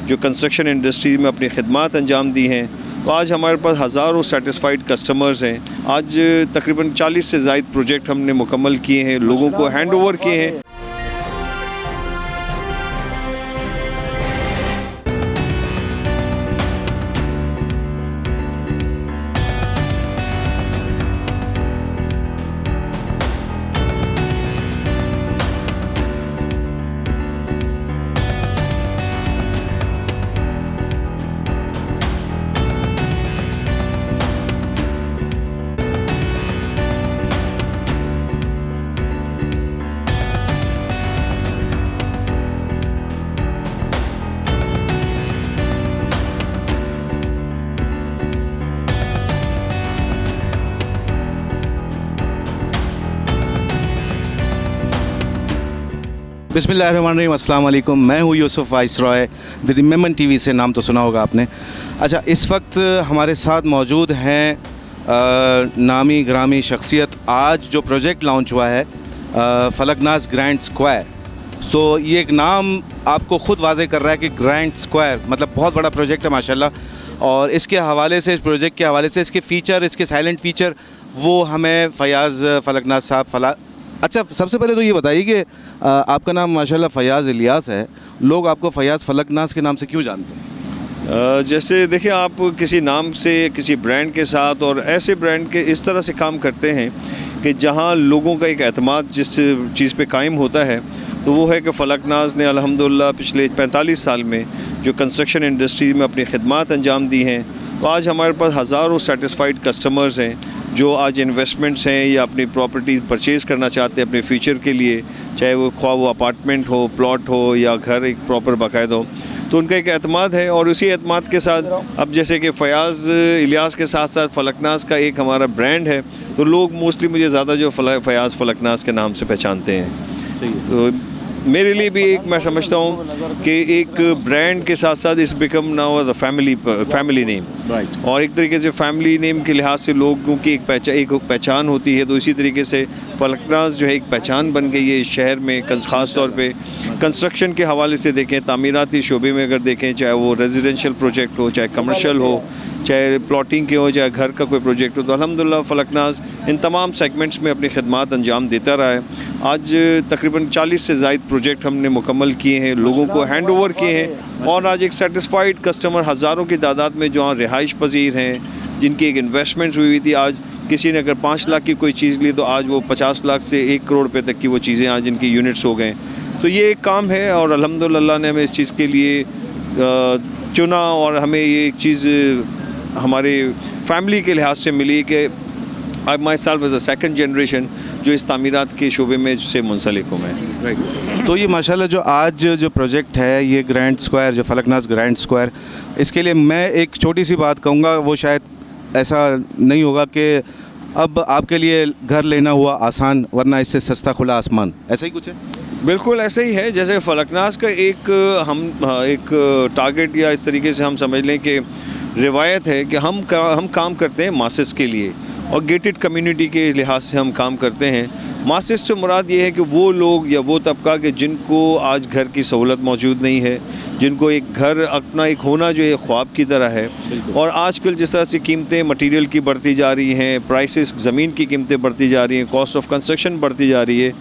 जो construction industry में अपनी खिदमत अंजाम दी हैं। तो आज हमारे पास हज़ारों सेटिस्फाइड कस्टमर्स हैं। आज तकरीबन 40 से ज़ायद प्रोजेक्ट हमने मुकम्मल किए हैं, लोगों को हैंड ओवर किए हैं। बिस्मिल्लाहिर्रहमानिर्रहीम, अस्सलाम वालेकुम। मैं हूँ Yusuf viceroy, the remember TV से, नाम तो सुना होगा आपने। अच्छा, इस वक्त हमारे साथ मौजूद हैं नामी ग्रामी शख्सियत। आज जो प्रोजेक्ट लॉन्च हुआ है फलकनाज़ ग्रैंड स्क्वायर, तो ये एक नाम आपको ख़ुद वाज़े कर रहा है कि ग्रैंड स्क्वायर मतलब बहुत बड़ा प्रोजेक्ट है माशाल्लाह। और इसके हवाले से, इस प्रोजेक्ट के हवाले से, इसके फ़ीचर, इसके साइलेंट फ़ीचर, वो हमें फ़याज़ फलकनाज़ साहब अच्छा, सबसे पहले तो ये बताइए कि आपका नाम माशाल्लाह फ़याज़ इलियास है, लोग आपको फ़याज़ फलकनाज़ के नाम से क्यों जानते हैं? जैसे देखिए, आप किसी नाम से, किसी ब्रांड के साथ और ऐसे ब्रांड के इस तरह से काम करते हैं कि जहां लोगों का एक एतमाद जिस चीज़ पे कायम होता है, तो वो है कि फलकनाज़ ने अल्हम्दुलिल्लाह पिछले 45 साल में जो कंस्ट्रक्शन इंडस्ट्री में अपनी खिदमत अंजाम दी हैं। तो आज हमारे पास हज़ारों सेटिस्फाइड कस्टमर्स हैं जो आज इन्वेस्टमेंट्स हैं या अपनी प्रॉपर्टी परचेज़ करना चाहते हैं अपने फ्यूचर के लिए, चाहे वो ख्वाह वो अपार्टमेंट हो, प्लॉट हो या घर एक प्रॉपर बाकायदा हो। तो उनका एक एतमाद है और उसी एतमाद के साथ अब जैसे कि फ़याज़ इलियास के साथ साथ फलकनाज़ का एक हमारा ब्रांड है, तो लोग मोस्टली मुझे ज़्यादा जो फ़याज़ फलकनाज़ के नाम से पहचानते हैं। तो मेरे लिए भी एक, मैं समझता हूँ कि एक ब्रांड के साथ साथ इस become now the family name, right. और एक तरीके से फैमिली नेम के लिहाज से लोगों की एक पहचान होती है। तो इसी तरीके से फलकनाज़ जो है एक पहचान बन गई है इस शहर में। ख़ास तौर पे कंस्ट्रक्शन के हवाले से देखें, तामीराती शोबे में अगर देखें, चाहे वो रेजिडेंशियल प्रोजेक्ट हो, चाहे कमर्शियल हो, चाहे प्लॉटिंग के हो, चाहे घर का कोई प्रोजेक्ट हो, तो अल्हम्दुलिल्लाह फलकनाज़ इन तमाम सेगमेंट्स में अपनी खिदमत अंजाम देता रहा है। आज तकरीबन 40 से ज़ायद प्रोजेक्ट हमने मुकम्मल किए हैं, लोगों को हैंड ओवर किए हैं, और आज एक सेटिस्फाइड कस्टमर हज़ारों की तादाद में जो रिहाइश पजीर हैं, जिनकी एक इन्वेस्टमेंट हुई थी, आज किसी ने अगर 5 लाख की कोई चीज़ ली तो आज वो 50 लाख से 1 करोड़ रुपये तक की वो चीज़ें आज इनकी यूनिट्स हो गए। तो ये एक काम है और अल्हम्दुलिल्लाह ने हमें इस चीज़ के लिए चुना, और हमें ये एक चीज़ हमारे फैमिली के लिहाज से मिली कि I myself as a second generation जो इस तामीरात के शोबे में से मुंसलिक हूँ मैं। राइट। तो ये माशाल्लाह जो आज जो प्रोजेक्ट है, ये ग्रैंड स्क्वायर, जो फलकनाज़ ग्रैंड स्क्वायर, इसके लिए मैं एक छोटी सी बात कहूँगा, वो शायद ऐसा नहीं होगा कि अब आपके लिए घर लेना हुआ आसान, वरना इससे सस्ता खुला आसमान, ऐसा ही कुछ है? बिल्कुल ऐसा ही है। जैसे फलकनाज़ का एक टारगेट या इस तरीके से हम समझ लें कि रिवायत है कि हम काम करते हैं मासेस के लिए और गेटेड कम्युनिटी के लिहाज से हम काम करते हैं। मासेस से मुराद ये है कि वो लोग या वो तबका कि जिनको आज घर की सहूलत मौजूद नहीं है, जिनको एक घर अपना एक होना जो है ख्वाब की तरह है। और आजकल जिस तरह से कीमतें मटीरियल की बढ़ती जा रही हैं, प्राइसेस ज़मीन की कीमतें बढ़ती जा रही हैं, कॉस्ट ऑफ कंस्ट्रक्शन बढ़ती जा रही है,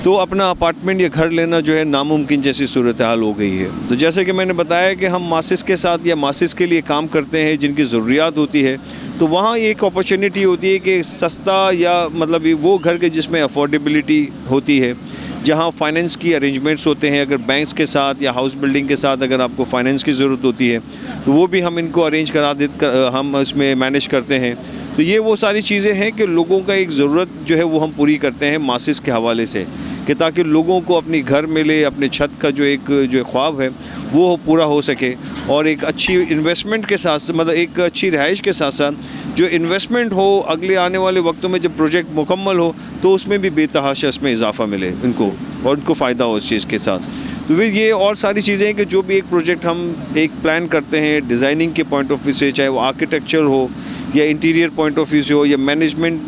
तो अपना अपार्टमेंट या घर लेना जो है नामुमकिन जैसी सूरत हाल हो गई है। तो जैसे कि मैंने बताया कि हम मासिस के साथ या मासिस के लिए काम करते हैं जिनकी ज़रूरियात होती है, तो वहाँ एक अपॉर्चुनिटी होती है कि सस्ता या मतलब वो घर के जिसमें अफोर्डेबिलिटी होती है, जहाँ फाइनेंस की अरेंजमेंट्स होते हैं। अगर बैंक्स के साथ या हाउस बिल्डिंग के साथ अगर आपको फाइनेंस की ज़रूरत होती है तो वो भी हम इनको अरेंज हम इसमें मैनेज करते हैं। तो ये वो सारी चीज़ें हैं कि लोगों का एक ज़रूरत जो है वो हम पूरी करते हैं मासिस के हवाले से, कि ताकि लोगों को अपनी घर मिले, अपने छत का जो ख्वाब है वो पूरा हो सके, और एक अच्छी इन्वेस्टमेंट के साथ मतलब एक अच्छी रिहाइश के साथ साथ जो इन्वेस्टमेंट हो, अगले आने वाले वक्तों में जब प्रोजेक्ट मुकम्मल हो तो उसमें भी बेतहाशा इसमें इजाफ़ा मिले इनको, और उनको फ़ायदा हो इस चीज़ के साथ। तो ये और सारी चीज़ें हैं कि जो भी एक प्रोजेक्ट हम एक प्लान करते हैं डिज़ाइनिंग के पॉइंट ऑफ व्यू से, चाहे वो आर्किटेक्चर हो या इंटीरियर पॉइंट ऑफ व्यू से हो या मैनेजमेंट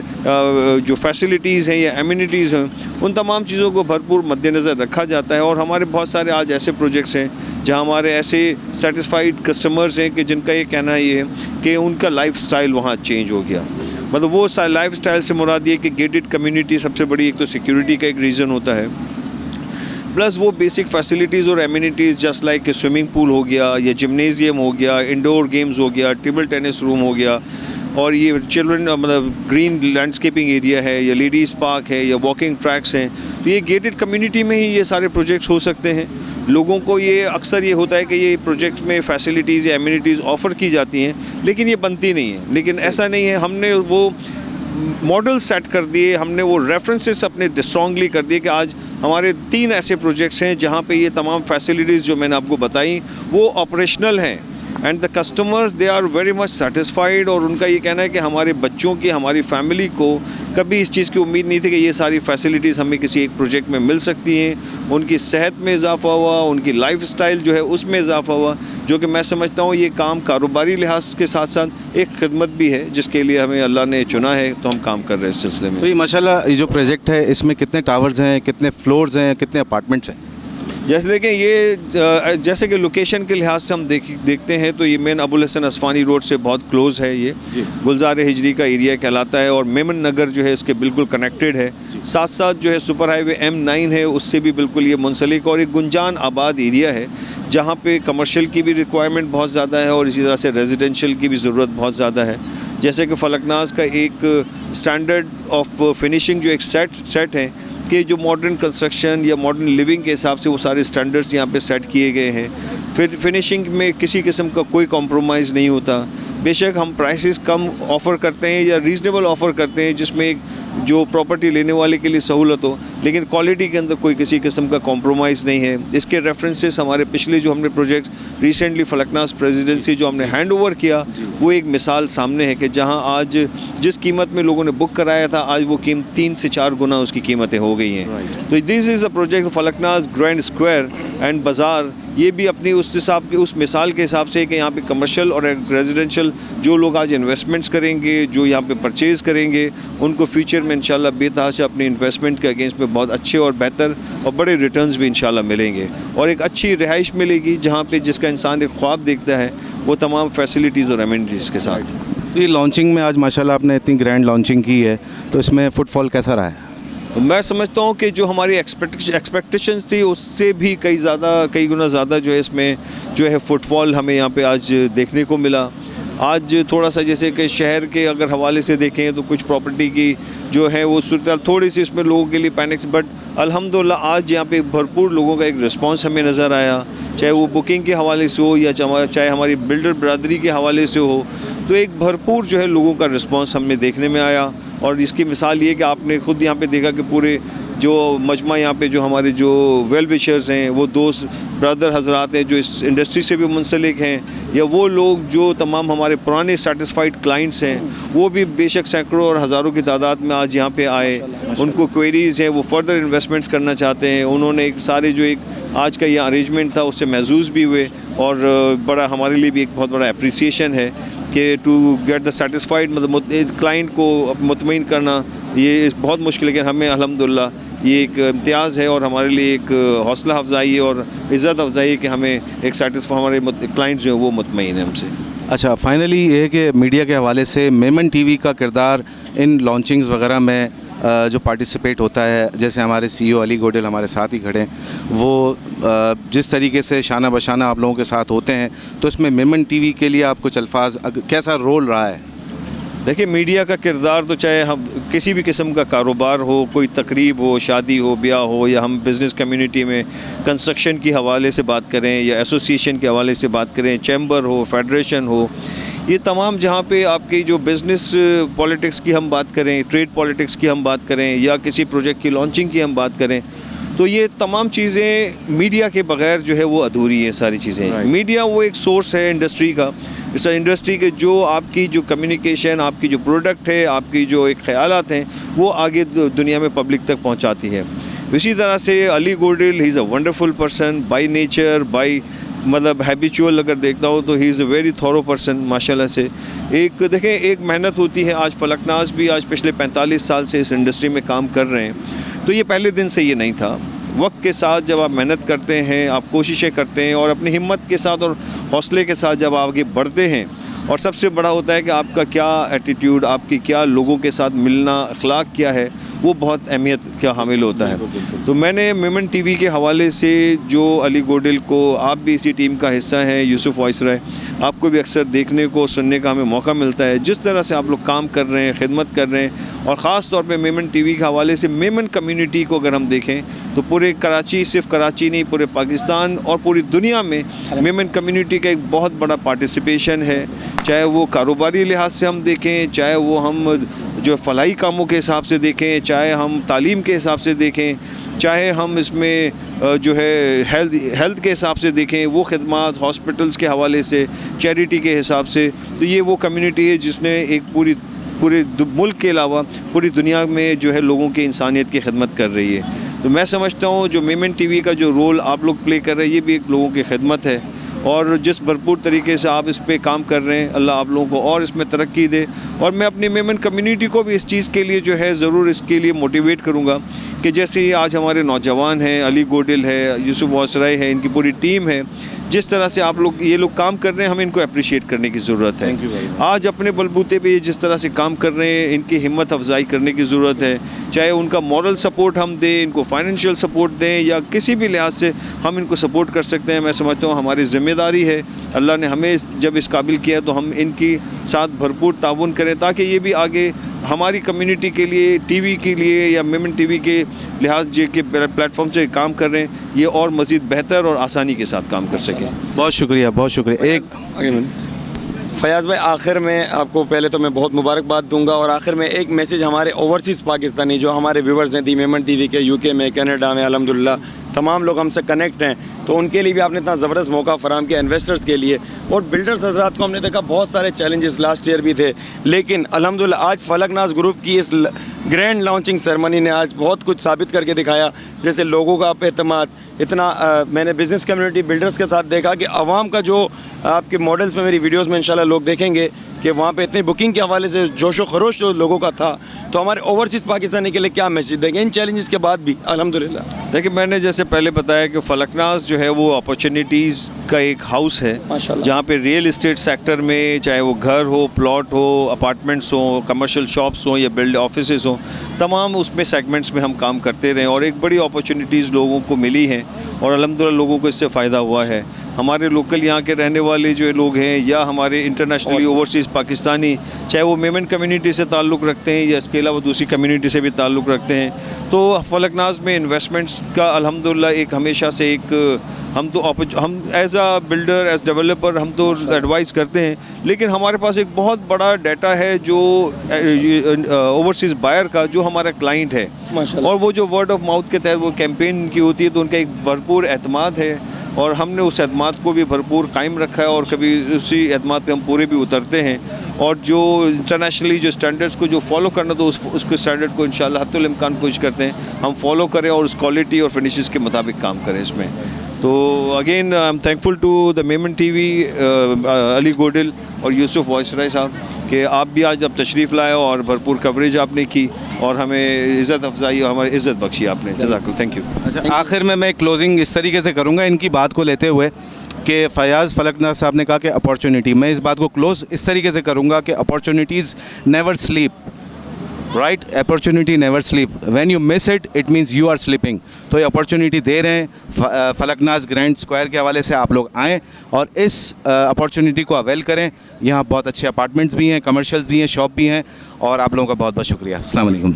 जो फैसिलिटीज़ हैं या एमिनिटीज़ हैं, उन तमाम चीज़ों को भरपूर मद्देनज़र रखा जाता है। और हमारे बहुत सारे आज ऐसे प्रोजेक्ट्स हैं जहाँ हमारे ऐसे सेटिस्फाइड कस्टमर्स हैं कि जिनका ये कहना ये है कि उनका लाइफस्टाइल वहाँ चेंज हो गया। मतलब वो लाइफस्टाइल से मुराद ये कि गेटेड कम्युनिटी सबसे बड़ी एक तो सिक्योरिटी का एक रीज़न होता है, प्लस वो बेसिक फैसिलिटीज़ और amenities just like swimming pool हो गया या जिम्नेजियम हो गया, इंडोर गेम्स हो गया, टेबल टेनिस रूम हो गया, और ये चिल्ड्रन मतलब ग्रीन लैंडस्केपिंग एरिया है या लेडीज़ पार्क है या वॉकिंग ट्रैक्स हैं। तो ये गेटेड कम्युनिटी में ही ये सारे प्रोजेक्ट्स हो सकते हैं। लोगों को ये अक्सर ये होता है कि ये प्रोजेक्ट्स में फैसिलिटीज़ या एमिनिटीज़ ऑफ़र की जाती हैं, लेकिन ये बनती नहीं है। लेकिन ऐसा नहीं है, हमने वो मॉडल सेट कर दिए, हमने वो रेफरेंसेस अपने स्ट्रॉन्गली कर दिए कि आज हमारे 3 ऐसे प्रोजेक्ट्स हैं जहाँ पे ये तमाम फैसिलिटीज़ जो मैंने आपको बताई वो ऑपरेशनल हैं, and the customers they are very much satisfied. और उनका ये कहना है कि हमारे बच्चों की, हमारी फैमिली को कभी इस चीज़ की उम्मीद नहीं थी कि ये सारी फैसिलिटीज़ हमें किसी एक प्रोजेक्ट में मिल सकती हैं। उनकी सेहत में इजाफा हुआ, उनकी लाइफस्टाइल जो है उसमें इजाफा हुआ, जो कि मैं समझता हूँ ये काम कारोबारी लिहाज के साथ साथ एक खिदमत भी है जिसके लिए हमें अल्लाह ने चुना है, तो हम काम कर रहे हैं इस सिलसिले में। तो ये माशाल्लाह ये जो प्रोजेक्ट है इसमें कितने टावर्स हैं, कितने फ्लोर्स हैं, कितने अपार्टमेंट्स हैं? जैसे देखें ये जैसे कि लोकेशन के लिहाज से हम देखते हैं तो ये मेन अबुल हसन असफानी रोड से बहुत क्लोज़ है, ये गुलजार हिजरी का एरिया कहलाता है, और मेमन नगर जो है इसके बिल्कुल कनेक्टेड है। साथ साथ जो है सुपर हाईवे M9 है उससे भी बिल्कुल ये मुंसलिक, और एक गुंजान आबाद एरिया है जहाँ पे कमर्शियल की भी रिक्वायरमेंट बहुत ज़्यादा है और इसी तरह से रेजिडेंशियल की भी ज़रूरत बहुत ज़्यादा है। जैसे कि फलकनाज का एक स्टैंडर्ड ऑफ फिनिशिंग जो एक सेट है कि जो मॉडर्न कंस्ट्रक्शन या मॉडर्न लिविंग के हिसाब से वो सारे स्टैंडर्ड्स यहाँ पे सेट किए गए हैं। फिर फिनिशिंग में किसी किस्म का कोई कॉम्प्रोमाइज़ नहीं होता। बेशक हम प्राइसेस कम ऑफ़र करते हैं या रीज़नेबल ऑफ़र करते हैं जिसमें जो प्रॉपर्टी लेने वाले के लिए सहूलत हो, लेकिन क्वालिटी के अंदर कोई किसी किस्म का कॉम्प्रोमाइज़ नहीं है। इसके रेफरेंसेस हमारे पिछले जो हमने प्रोजेक्ट्स रिसेंटली फलकनाज प्रेसिडेंसी जो हमने हैंड ओवर किया वो एक मिसाल सामने है कि जहां आज जिस कीमत में लोगों ने बुक कराया था आज वो कीमत 3 से 4 गुना उसकी कीमतें हो गई हैं। तो this is a project Falaknaz grand square and बाज़ार, ये भी अपनी उस हिसाब के उस मिसाल के हिसाब से कि यहाँ पे कमर्शियल और रेजिडेंशियल जो लोग आज इन्वेस्टमेंट्स करेंगे, जो यहाँ पे परचेज़ करेंगे, उनको फ्यूचर में इंशाल्लाह बेतहाशा अपने इन्वेस्टमेंट के अगेंस्ट में बहुत अच्छे और बेहतर और बड़े रिटर्न्स भी इंशाल्लाह मिलेंगे, और एक अच्छी रिहाइश मिलेगी जहाँ पे जिसका इंसान एक ख्वाब देखता है वो तमाम फैसिलिटीज़ और एमिनिटीज़ के साथ। तो ये लॉन्चिंग में आज माशाल्लाह आपने इतनी ग्रैंड लॉन्चिंग की है, तो इसमें फुटफॉल कैसा रहा है? मैं समझता हूँ कि जो हमारी एक्सपेक्टेशंस थी उससे भी कई गुना ज़्यादा जो है इसमें जो है फुटफॉल हमें यहाँ पे आज देखने को मिला। आज थोड़ा सा जैसे कि शहर के अगर हवाले से देखें तो कुछ प्रॉपर्टी की जो है वो सूरत थोड़ी सी इसमें लोगों के लिए पैनिक्स, बट अल्हम्दुलिल्लाह आज यहाँ पे भरपूर लोगों का एक रिस्पांस हमें नज़र आया, चाहे वो बुकिंग के हवाले से हो या चाहे हमारी बिल्डर बरादरी के हवाले से हो, तो एक भरपूर जो है लोगों का रिस्पांस हमें देखने में आया। और इसकी मिसाल ये कि आपने खुद यहाँ पे देखा कि पूरे जो मजमा यहाँ पे जो हमारे जो वेल विशर्स हैं, वो दोस्त ब्रदर हजरात हैं जो इस इंडस्ट्री से भी मुंसलिक हैं, या वो लोग जो तमाम हमारे पुराने सेटिस्फाइड क्लाइंट्स हैं, वो भी बेशक सैकड़ों और हज़ारों की तादाद में आज यहाँ पे आए। उनको क्वेरीज़ हैं, वो फर्दर इन्वेस्टमेंट्स करना चाहते हैं, उन्होंने एक सारे जो एक आज का ये अरेंजमेंट था उससे महजूज़ भी हुए, और बड़ा हमारे लिए भी एक बहुत बड़ा अप्रिसिएशन है कि टू गेट द सेटिस्फाइड मतलब क्लाइंट को मुतमईन करना ये बहुत मुश्किल है, लेकिन हमें अल्हम्दुलिल्लाह ये एक इम्तियाज़ है और हमारे लिए एक हौसला अफजाई है और इज़्ज़त अफजाई है कि हमें एक सेटिस्फाई हमारे क्लाइंट्स जो हैं वो मुतमईन है हमसे। अच्छा, फाइनली ये है कि मीडिया के हवाले से मेमन टीवी का किरदार इन लॉन्चिंग्स वगैरह में जो पार्टिसिपेट होता है, जैसे हमारे CEO अली गोडेल हमारे साथ ही खड़े हैं, वो जिस तरीके से शाना बशाना आप लोगों के साथ होते हैं, तो इसमें मेमन टीवी के लिए आप कुछ अल्फाज कैसा रोल रहा है? देखिए, मीडिया का किरदार तो चाहे हम किसी भी किस्म का कारोबार हो, कोई तकरीब हो, शादी हो, ब्याह हो, या हम बिज़नेस कम्युनिटी में कंस्ट्रक्शन के हवाले से बात करें या एसोसिएशन के हवाले से बात करें, चैम्बर हो, फेडरेशन हो, ये तमाम जहाँ पे आपकी जो बिज़नेस पॉलिटिक्स की हम बात करें, ट्रेड पॉलिटिक्स की हम बात करें, या किसी प्रोजेक्ट की लॉन्चिंग की हम बात करें, तो ये तमाम चीज़ें मीडिया के बगैर जो है वो अधूरी है सारी चीज़ें। मीडिया वो एक सोर्स है इंडस्ट्री का, इस इंडस्ट्री के जो आपकी जो कम्युनिकेशन, आपकी जो प्रोडक्ट है, आपकी जो एक ख्यालात हैं, वो आगे दुनिया में पब्लिक तक पहुंचाती है। इसी तरह से Ali Godil he is a wonderful person by nature, by मतलब हैबिचुअल अगर देखता हूँ तो he is a very thorough person माशाल्लाह से। एक देखें, एक मेहनत होती है। आज फलकनाज भी आज पिछले 45 साल से इस इंडस्ट्री में काम कर रहे हैं, तो ये पहले दिन से ये नहीं था। वक्त के साथ जब आप मेहनत करते हैं, आप कोशिशें करते हैं और अपनी हिम्मत के साथ और हौसले के साथ जब आप आगे बढ़ते हैं, और सबसे बड़ा होता है कि आपका क्या एटीट्यूड, आपकी क्या लोगों के साथ मिलना, अखलाक क्या है, वो बहुत अहमियत का हामिल होता है। तो मैंने मेमन टीवी के हवाले से जो अली गोडिल को, आप भी इसी टीम का हिस्सा हैं, यूसुफ वाइसराय, आपको भी अक्सर देखने को सुनने का हमें मौका मिलता है जिस तरह से आप लोग काम कर रहे हैं, खिदमत कर रहे हैं। और ख़ास तौर पे मेमन टीवी के हवाले से मेमन कम्युनिटी को अगर हम देखें तो पूरे कराची, सिर्फ कराची नहीं, पूरे पाकिस्तान और पूरी दुनिया में मेमन कम्युनिटी का एक बहुत बड़ा पार्टिसिपेशन है। चाहे वो कारोबारी लिहाज से हम देखें, चाहे वो हम जो फलाही कामों के हिसाब से देखें, चाहे हम तालीम के हिसाब से देखें, चाहे हम इसमें जो है हेल्थ के हिसाब से देखें, वो खिदमात हॉस्पिटल्स के हवाले से, चैरिटी के हिसाब से। तो ये वो कम्युनिटी है जिसने एक पूरे मुल्क के अलावा पूरी दुनिया में जो है लोगों की इंसानियत की खिदमत कर रही है। तो मैं समझता हूँ जो मेमन टीवी का जो रोल आप लोग प्ले कर रहे हैं, ये भी एक लोगों की खिदमत है। और जिस भरपूर तरीके से आप इस पे काम कर रहे हैं, अल्लाह आप लोगों को और इसमें तरक्की दे। और मैं अपनी मेमन कम्युनिटी को भी इस चीज़ के लिए जो है ज़रूर इसके लिए मोटिवेट करूँगा कि जैसे ही आज हमारे नौजवान हैं, अली गोडिल है, यूसुफ वाइसराय है, इनकी पूरी टीम है, जिस तरह से आप लोग ये लोग काम कर रहे हैं, हमें इनको अप्रिशिएट करने की ज़रूरत है। आज अपने बलबूते पे ये जिस तरह से काम कर रहे हैं, इनकी हिम्मत अफजाई करने की ज़रूरत है। चाहे उनका मॉरल सपोर्ट हम दें, इनको फाइनेंशियल सपोर्ट दें, या किसी भी लिहाज से हम इनको सपोर्ट कर सकते हैं। मैं समझता हूँ हमारी ज़िम्मेदारी है, अल्लाह ने हमें जब इस काबिल किया तो हम इनकी साथ भरपूर ताउन करें ताकि ये भी आगे हमारी कम्युनिटी के लिए, टीवी के लिए या मेमन टीवी के लिहाज के प्लेटफॉर्म से काम कर रहे हैं, ये और मज़ीद बेहतर और आसानी के साथ काम कर सकें। बहुत शुक्रिया, बहुत शुक्रिया। एक फयाज़ भाई, आखिर में आपको पहले तो मैं बहुत मुबारकबाद दूंगा, और आखिर में एक मैसेज हमारे ओवरसीज़ पाकिस्तानी जो हमारे व्यूवर्स हैं दी मेमन टीवी के, यूके में, कनाडा में, अल्हम्दुलिल्लाह तमाम लोग हमसे कनेक्ट हैं, तो उनके लिए भी आपने इतना ज़बरदस्त मौका फराहम किया, इन्वेस्टर्स के लिए। और बिल्डर्स हज़रात को हमने देखा बहुत सारे चैलेंजेस लास्ट ईयर भी थे, लेकिन अल्हम्दुलिल्लाह आज फलकनाज ग्रुप की इस ग्रैंड लॉन्चिंग सेरेमनी ने आज बहुत कुछ साबित करके दिखाया। जैसे लोगों का एतमाद इतना मैंने बिज़नेस कम्युनिटी बिल्डर्स के साथ देखा कि आवाम का जो आपके मॉडल्स में, मेरी वीडियोज़ में इंशाल्लाह लोग देखेंगे कि वहाँ पे इतनी बुकिंग के हवाले से जोश व खरोश जो लोगों का था। तो हमारे ओवरसीज़ पाकिस्तानी के लिए क्या मैसेज देंगे इन चैलेंजेस के बाद भी? अल्हम्दुलिल्लाह देखिए, मैंने जैसे पहले बताया कि फलकनाज जो है वो अपॉर्चुनिटीज़ का एक हाउस है, जहाँ पे रियल इस्टेट सेक्टर में, चाहे वो घर हो, प्लॉट हो, अपार्टमेंट्स हो, कमर्शियल शॉप्स हो या बिल्ड ऑफिसेज़ हो, तमाम उसमें सेगमेंट्स में हम काम करते रहे और एक बड़ी अपॉर्चुनिटीज़ लोगों को मिली हैं और अल्हम्दुलिल्लाह लोगों को इससे फ़ायदा हुआ है। हमारे लोकल यहाँ के रहने वाले जो लोग हैं या हमारे इंटरनेशनली ओवरसीज़ पाकिस्तानी, चाहे वो मेमन कम्युनिटी से ताल्लुक़ रखते हैं या इसके अलावा दूसरी कम्युनिटी से भी ताल्लुक़ रखते हैं, तो फलकनाज में इन्वेस्टमेंट्स का अल्हम्दुलिल्लाह एक हमेशा से एक हम एज आ बिल्डर, एज डेवलपर हम तो एडवाइस करते हैं, लेकिन हमारे पास एक बहुत बड़ा डाटा है जो ओवरसीज़ बायर का, जो हमारा क्लाइंट है, और वो जो वर्ड ऑफ माउथ के तहत वो कैंपेन की होती है, तो उनका एक भरपूर एतमाद है और हमने उस एतमाद को भी भरपूर कायम रखा है और कभी उसी एतमाद पे हम पूरे भी उतरते हैं। और जो इंटरनेशनली जो स्टैंडर्ड्स को जो फॉलो करना, तो उसके स्टैंडर्ड को इंशाल्लाह हत्तुल इम्कान कोशिश करते हैं हम फॉलो करें और उस क्वालिटी और फिनिशेस के मुताबिक काम करें इसमें। तो again I am thankful to the Memon TV, Ali Godil और यूसुफ वाइसराय साहब कि आप भी आज अब तशरीफ़ लाए और भरपूर कवरेज आपने की और हमें इज़्ज़त अफजाई और हमारी इज़्ज़त बख्शी आपने। जज़ाकल्लाह, थैंक यू। अच्छा, आखिर में मैं क्लोजिंग इस तरीके से करूँगा इनकी बात को लेते हुए कि फ़याज़ फलकनाज साहब ने कहा कि अपॉर्चुनिटी, मैं इस बात को क्लोज इस तरीके से करूँगा कि opportunities never sleep, right? Opportunity never sleep, when you miss it it means you are sleeping. तो ये अपॉर्चुनिटी दे रहे हैं, फलकनाज ग्रैंड स्क्वायर के हवाले से आप लोग आएँ और इस अपॉर्चुनिटी को अवेल करें। यहाँ बहुत अच्छे अपार्टमेंट्स भी हैं, कमर्शियल्स भी हैं, शॉप भी हैं, और आप लोगों का बहुत बहुत शुक्रिया। अस्सलाम वालेकुम।